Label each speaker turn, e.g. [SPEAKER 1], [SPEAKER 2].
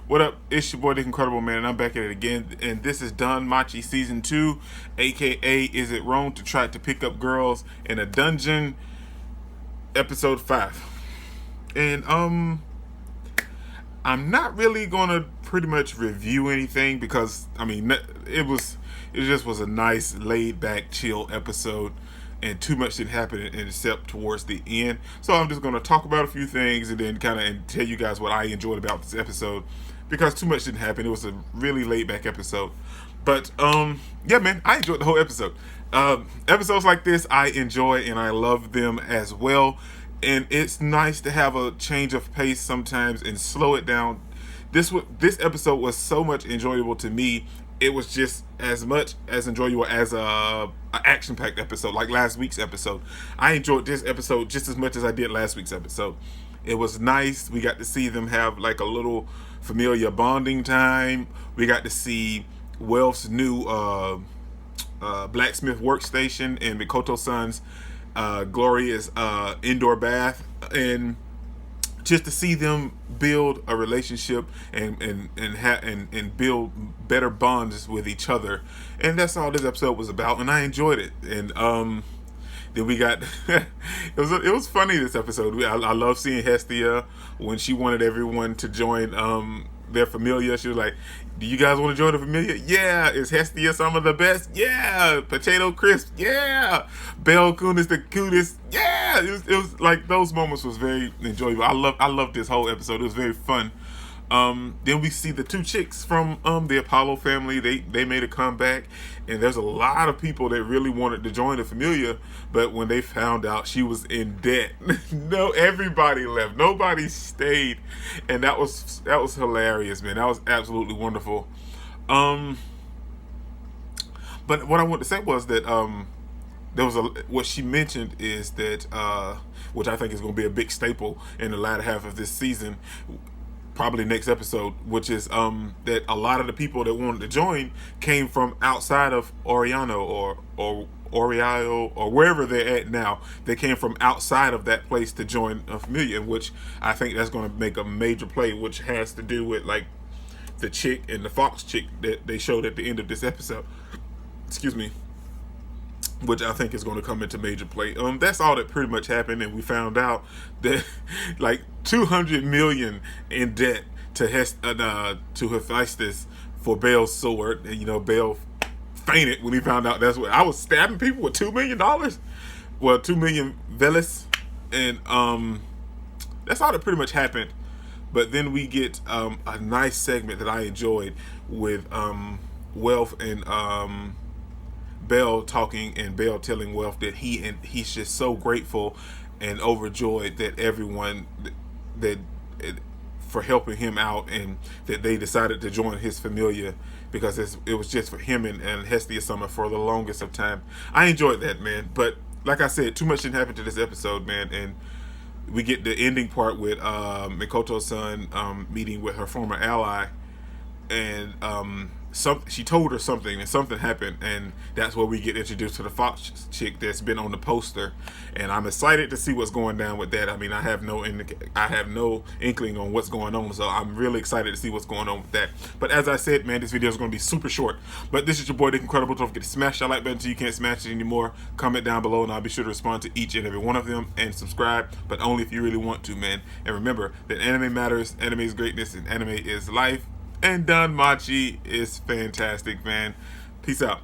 [SPEAKER 1] What up? It's your boy, the Incredible Man, and I'm back at it again. And this is danmachi Season 2, aka Is It Wrong to Try to Pick Up Girls in a Dungeon, Episode 5. And, I'm not really gonna pretty much review anything because, I mean, it just was a nice, laid back, chill episode. And too much didn't happen except towards the end. So I'm just going to talk about a few things and then kind of tell you guys what I enjoyed about this episode, because too much didn't happen. It was a really laid back episode. But yeah, man, I enjoyed the whole episode. Episodes like this I enjoy and I love them as well. And it's nice to have a change of pace sometimes and slow it down. This episode was so much enjoyable to me. It was just as much as enjoyable as a action-packed episode like last week's episode. I enjoyed this episode just as much as I did last week's episode. It was nice. We got to see them have like a little familiar bonding time. We got to see Welf's new blacksmith workstation and Mikoto-san's glorious indoor bath, and just to see them build a relationship and build better bonds with each other. And that's all this episode was about, and I enjoyed it. And then we got it was funny this episode. I love seeing Hestia when she wanted everyone to join their familia. She was like, do you guys want to join the familia? Yeah. Is Hestia some of the best? Yeah. Potato Crisp? Yeah. Belle Kun is the cutest? Yeah. It was like, those moments was very enjoyable. I love this whole episode. It was very fun. Then we see the two chicks from the Apollo family. They made a comeback, and there's a lot of people that really wanted to join the familia, but when they found out she was in debt, no, everybody left. Nobody stayed, and that was hilarious, man. That was absolutely wonderful. But what I want to say was that there was what she mentioned is that which I think is going to be a big staple in the latter half of this season, probably next episode, which is that a lot of the people that wanted to join came from outside of Oriano or Oriao or wherever they're at now. They came from outside of that place to join a familia, which I think that's going to make a major play, which has to do with like the chick and the fox chick that they showed at the end of this episode. Excuse me. Which I think is going to come into major play. That's all that pretty much happened, and we found out that like 200 million in debt to Hephaestus for Belle's sword, and you know Belle fainted when he found out that's what I was stabbing people with $2 million. Well, 2 million velis, and that's all that pretty much happened. But then we get a nice segment that I enjoyed with Welf and Belle talking, and Belle telling Welf that he's just so grateful and overjoyed that everyone that for helping him out, and that they decided to join his familia because it was just for him and Hestia Summer for the longest of time. I enjoyed that, man. But like I said, too much didn't happen to this episode, man. And we get the ending part with Mikoto-san meeting with her former ally, and she told her something, and something happened, and that's where we get introduced to the fox chick that's been on the poster. And I'm excited to see what's going down with that. I mean, I have no inkling on what's going on, so I'm really excited to see what's going on with that. But as I said, man, this video is going to be super short. But this is your boy, the Incredible. Don't forget to smash that like button until you can't smash it anymore. Comment down below, and I'll be sure to respond to each and every one of them, and subscribe, but only if you really want to, man. And remember that anime matters, anime is greatness, and anime is life. And danmachi is fantastic, man. Peace out.